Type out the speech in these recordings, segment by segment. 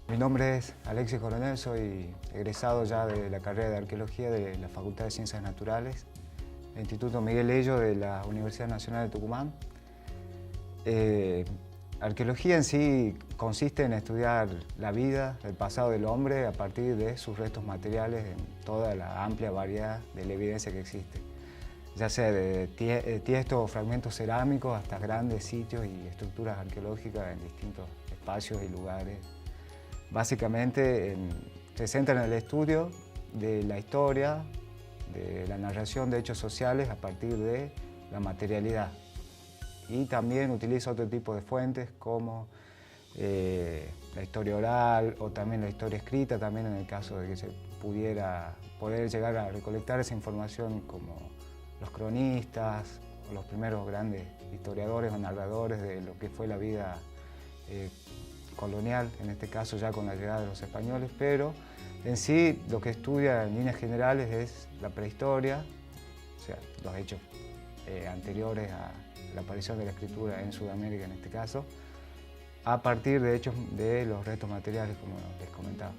Mi nombre es Alexis Coronel, soy egresado ya de la carrera de Arqueología de la Facultad de Ciencias Naturales, del Instituto Miguel Lello de la Universidad Nacional de Tucumán. Arqueología en sí consiste en estudiar la vida, el pasado del hombre a partir de sus restos materiales en toda la amplia variedad de la evidencia que existe, ya sea de tiestos o fragmentos cerámicos hasta grandes sitios y estructuras arqueológicas en distintos espacios y lugares. Básicamente se centra en el estudio de la historia, de la narración de hechos sociales a partir de la materialidad. Y también utiliza otro tipo de fuentes como la historia oral o también la historia escrita, también en el caso de que se poder llegar a recolectar esa información como los cronistas o los primeros grandes historiadores o narradores de lo que fue la vida colonial, en este caso ya con la llegada de los españoles, pero en sí lo que estudia en líneas generales es la prehistoria, o sea, los hechos anteriores a la aparición de la escritura en Sudamérica en este caso, a partir de hechos de los restos materiales, como les comentaba.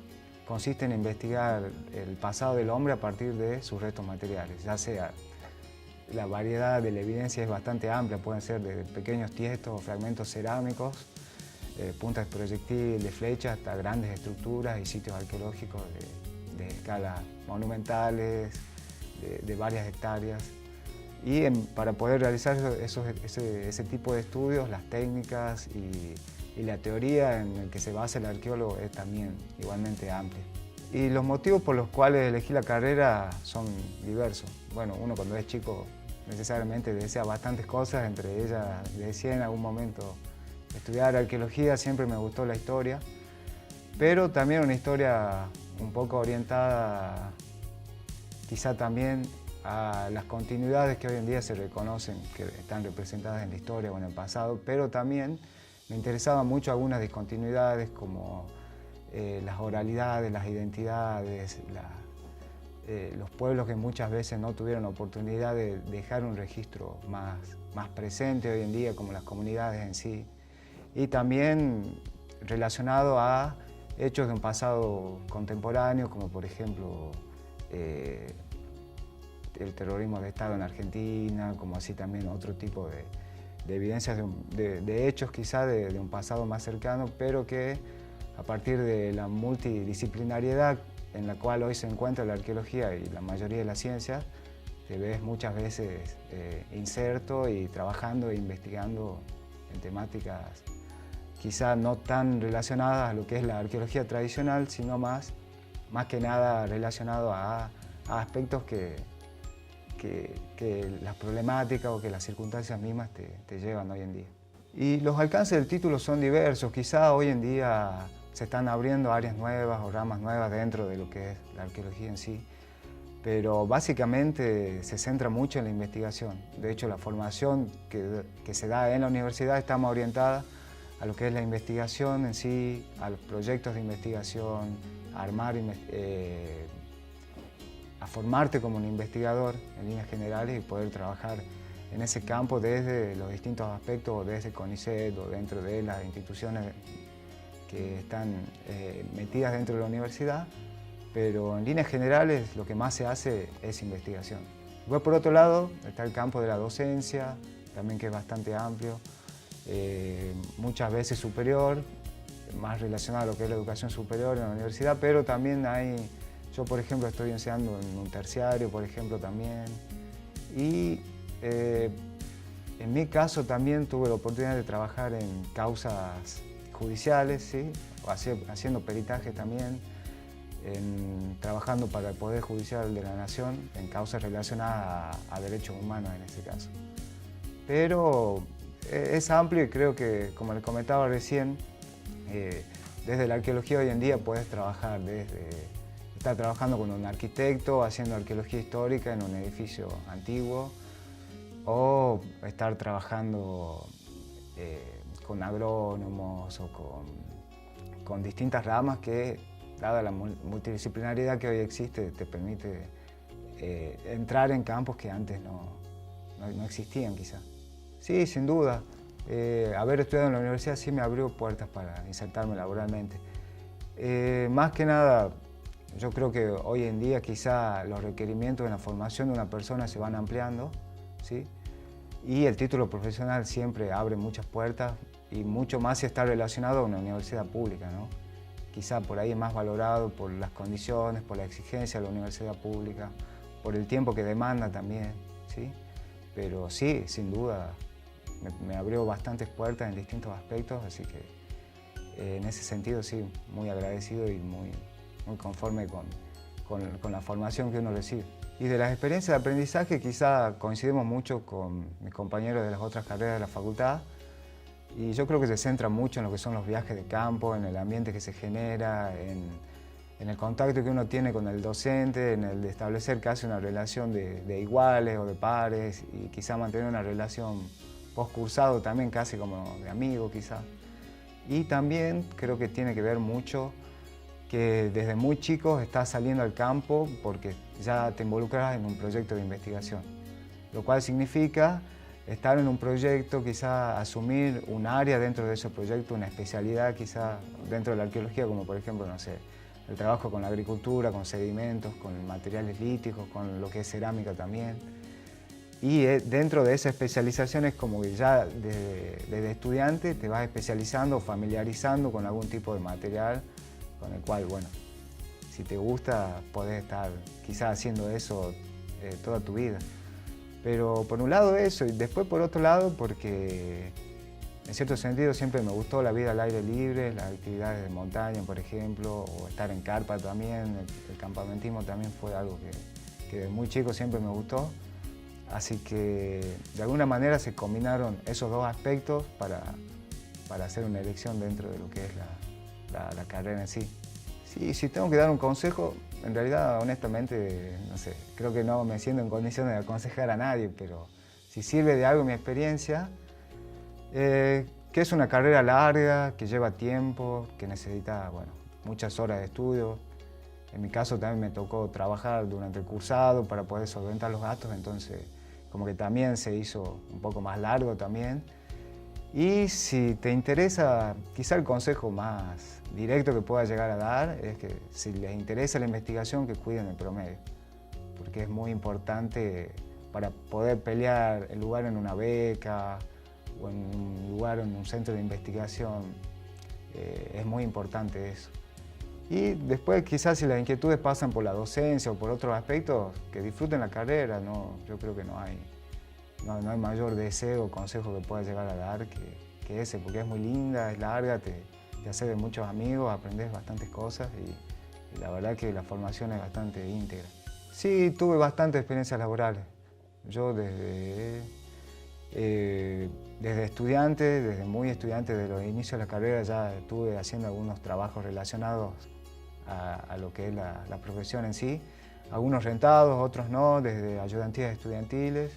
Consiste en investigar el pasado del hombre a partir de sus restos materiales, ya sea la variedad de la evidencia es bastante amplia, pueden ser desde pequeños tiestos o fragmentos cerámicos, puntas de proyectil, de flechas, hasta grandes estructuras y sitios arqueológicos de escalas monumentales, de varias hectáreas. Y para poder realizar ese tipo de estudios, las técnicas y la teoría en el que se basa el arqueólogo es también igualmente amplia. Y los motivos por los cuales elegí la carrera son diversos. Bueno, uno cuando es chico necesariamente desea bastantes cosas, entre ellas decía en algún momento estudiar arqueología, siempre me gustó la historia, pero también una historia un poco orientada quizá también a las continuidades que hoy en día se reconocen, que están representadas en la historia o en el pasado, pero también me interesaban mucho algunas discontinuidades como las oralidades, las identidades, los pueblos que muchas veces no tuvieron oportunidad de dejar un registro más presente hoy en día, como las comunidades en sí. Y también relacionado a hechos de un pasado contemporáneo, como por ejemplo el terrorismo de Estado en Argentina, como así también otro tipo de evidencias de hechos quizá de un pasado más cercano, pero que a partir de la multidisciplinariedad en la cual hoy se encuentra la arqueología y la mayoría de las ciencias, te ves muchas veces inserto y trabajando e investigando en temáticas quizá no tan relacionadas a lo que es la arqueología tradicional, sino más que nada relacionado a aspectos que las problemáticas o que las circunstancias mismas te llevan hoy en día. Y los alcances del título son diversos, quizá hoy en día se están abriendo áreas nuevas o ramas nuevas dentro de lo que es la arqueología en sí, pero básicamente se centra mucho en la investigación. De hecho, la formación que se da en la universidad está más orientada a lo que es la investigación en sí, a los proyectos de investigación, a formarte como un investigador en líneas generales y poder trabajar en ese campo desde los distintos aspectos, o desde CONICET o dentro de las instituciones que están metidas dentro de la universidad, pero en líneas generales lo que más se hace es investigación. Después, por otro lado, está el campo de la docencia, también que es bastante amplio, muchas veces superior, más relacionado a lo que es la educación superior en la universidad, pero también yo por ejemplo estoy enseñando en un terciario, por ejemplo también, y en mi caso también tuve la oportunidad de trabajar en causas judiciales, ¿sí? Haciendo peritaje también, trabajando para el Poder Judicial de la Nación en causas relacionadas a derechos humanos en este caso. Pero es amplio y creo que, como les comentaba recién, desde la arqueología hoy en día puedes trabajar estar trabajando con un arquitecto, haciendo arqueología histórica en un edificio antiguo, o estar trabajando con agrónomos o con distintas ramas que, dada la multidisciplinariedad que hoy existe, te permite entrar en campos que antes no existían quizá. Sí, sin duda. Haber estudiado en la universidad sí me abrió puertas para insertarme laboralmente. Más que nada, yo creo que hoy en día quizá los requerimientos en la formación de una persona se van ampliando, ¿sí? Y el título profesional siempre abre muchas puertas y mucho más si está relacionado a una universidad pública, ¿no? Quizá por ahí es más valorado por las condiciones, por la exigencia de la universidad pública, por el tiempo que demanda también, ¿sí? Pero sí, sin duda, me abrió bastantes puertas en distintos aspectos, así que en ese sentido sí, muy agradecido y muy conforme con la formación que uno recibe. Y de las experiencias de aprendizaje quizá coincidimos mucho con mis compañeros de las otras carreras de la facultad y yo creo que se centra mucho en lo que son los viajes de campo, en el ambiente que se genera, en el contacto que uno tiene con el docente, en el de establecer casi una relación de iguales o de pares y quizá mantener una relación postcursado también casi como de amigo quizá. Y también creo que tiene que ver mucho que desde muy chicos estás saliendo al campo porque ya te involucras en un proyecto de investigación, lo cual significa estar en un proyecto, quizá asumir un área dentro de ese proyecto, una especialidad quizá dentro de la arqueología, como por ejemplo, no sé, el trabajo con la agricultura, con sedimentos, con materiales líticos, con lo que es cerámica también. Y dentro de esa especialización es como que ya desde estudiante te vas especializando, familiarizando con algún tipo de material con el cual, bueno, si te gusta podés estar quizás haciendo eso toda tu vida. Pero por un lado eso y después por otro lado porque en cierto sentido siempre me gustó la vida al aire libre, las actividades de montaña por ejemplo, o estar en carpa también, el campamentismo también fue algo que desde muy chico siempre me gustó. Así que de alguna manera se combinaron esos dos aspectos para hacer una elección dentro de lo que es la carrera en sí. Sí, si tengo que dar un consejo, en realidad honestamente, no sé, creo que no me siento en condiciones de aconsejar a nadie, pero si sirve de algo mi experiencia, que es una carrera larga, que lleva tiempo, que necesita, bueno, muchas horas de estudio. En mi caso también me tocó trabajar durante el cursado para poder solventar los gastos, entonces como que también se hizo un poco más largo también. Y si te interesa, quizá el consejo más directo que pueda llegar a dar es que si les interesa la investigación, que cuiden el promedio, porque es muy importante para poder pelear el lugar en una beca o en un lugar en un centro de investigación, es muy importante eso. Y después quizás si las inquietudes pasan por la docencia o por otros aspectos, que disfruten la carrera, ¿no? Yo creo que no hay mayor deseo o consejo que pueda llegar a dar que ese, porque es muy linda, es larga, te hace de muchos amigos, aprendes bastantes cosas y la verdad que la formación es bastante íntegra. Sí, tuve bastantes experiencias laborales. Yo desde estudiante, desde muy estudiante, desde los inicios de la carrera ya estuve haciendo algunos trabajos relacionados a lo que es la profesión en sí, algunos rentados, otros no, desde ayudantías estudiantiles.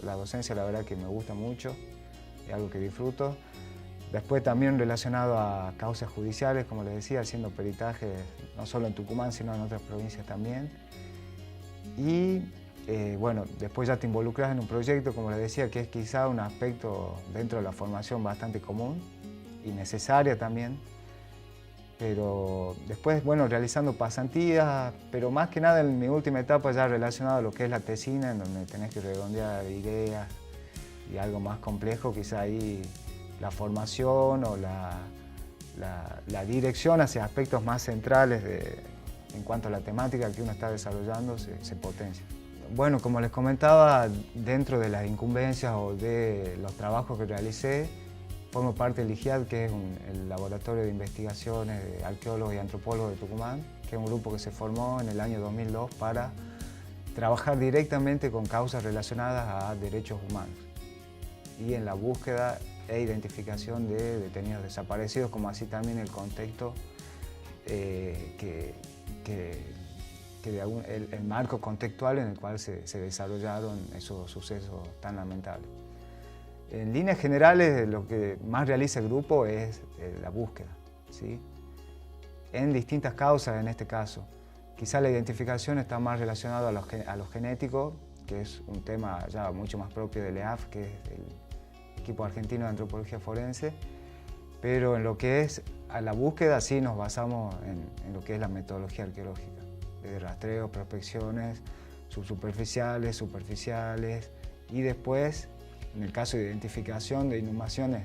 La docencia la verdad que me gusta mucho, es algo que disfruto. Después también relacionado a causas judiciales, como les decía, haciendo peritajes no solo en Tucumán, sino en otras provincias también. Y bueno, después ya te involucras en un proyecto, como les decía, que es quizá un aspecto dentro de la formación bastante común y necesaria también. Pero después, bueno, realizando pasantías, pero más que nada en mi última etapa ya relacionado a lo que es la tesina, en donde tenés que redondear ideas y algo más complejo, quizá ahí la formación o la dirección hacia aspectos más centrales en cuanto a la temática que uno está desarrollando se potencia. Bueno, como les comentaba, dentro de las incumbencias o de los trabajos que realicé, formo parte del IGIAD, que es el Laboratorio de Investigaciones de Arqueólogos y Antropólogos de Tucumán, que es un grupo que se formó en el año 2002 para trabajar directamente con causas relacionadas a derechos humanos y en la búsqueda e identificación de detenidos desaparecidos, como así también el contexto, el marco contextual en el cual se desarrollaron esos sucesos tan lamentables. En líneas generales, lo que más realiza el grupo es la búsqueda, ¿sí? En distintas causas en este caso. Quizá la identificación está más relacionada a lo genético, que es un tema ya mucho más propio del EAF, que es el Equipo Argentino de Antropología Forense, pero en lo que es a la búsqueda sí nos basamos en lo que es la metodología arqueológica, desde rastreos, prospecciones, subsuperficiales, superficiales, y después, en el caso de identificación de inhumaciones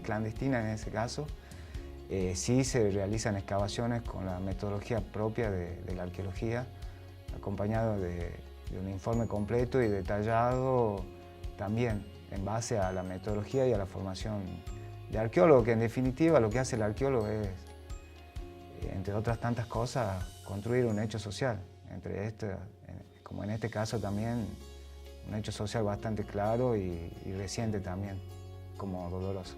clandestinas en ese caso, sí se realizan excavaciones con la metodología propia de la arqueología, acompañado de un informe completo y detallado también en base a la metodología y a la formación de arqueólogo, que en definitiva lo que hace el arqueólogo es, entre otras tantas cosas, construir un hecho social. Como en este caso también, un hecho social bastante claro y reciente también, como doloroso.